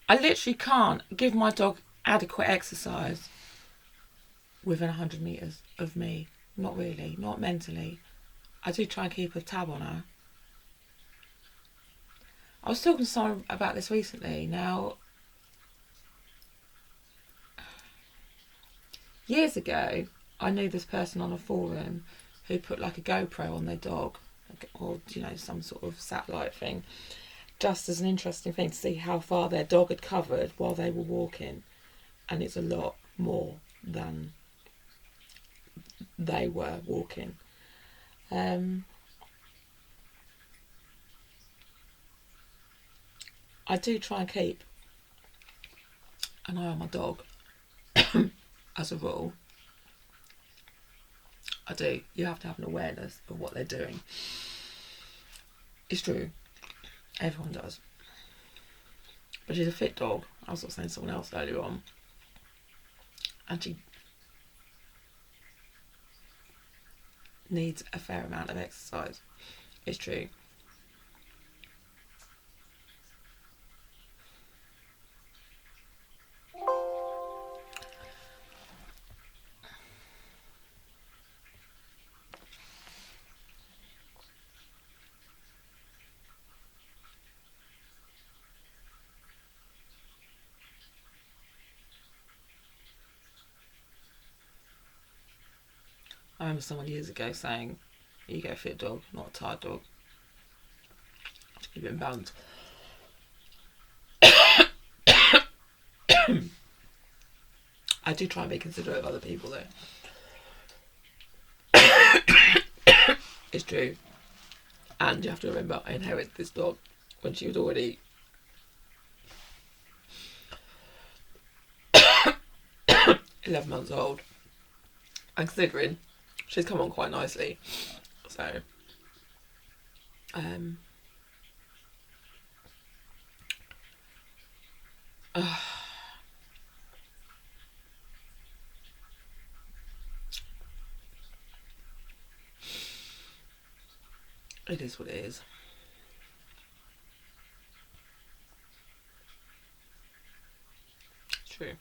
I literally can't give my dog adequate exercise within 100 metres of me. Not really, not mentally. I do try and keep a tab on her. I was talking to someone about this recently. Now, years ago, I knew this person on a forum who put like a GoPro on their dog, or some sort of satellite thing, just as an interesting thing to see how far their dog had covered while they were walking, and it's a lot more than they were walking. I do try and keep an eye on my dog as a rule. I do. You have to have an awareness of what they're doing. It's true. Everyone does. But she's a fit dog. I was saying to someone else earlier on. And she needs a fair amount of exercise. It's true. I remember someone years ago saying, you get a fit dog, not a tired dog. To keep it in balance. I do try and be considerate of other people though. It's true. And you have to remember, I inherited this dog when she was already 11 months old. And considering she's come on quite nicely. So, it is what it is. It's true.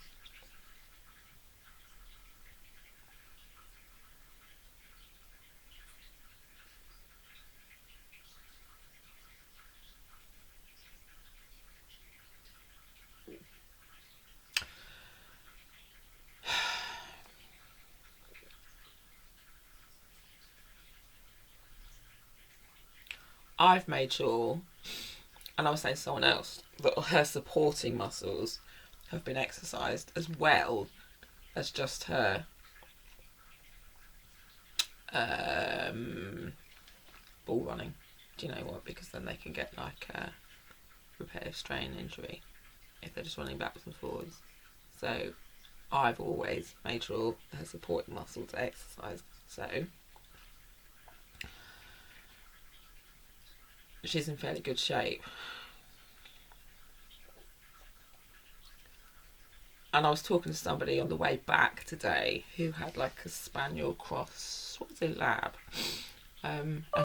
I've made sure, and I was saying to someone else, that her supporting muscles have been exercised as well as just her ball running. Do you know what? Because then they can get like a repetitive strain injury if they're just running backwards and forwards. So I've always made sure her supporting muscles are exercised. So she's in fairly good shape. And I was talking to somebody on the way back today who had like a spaniel cross, what was it, lab? And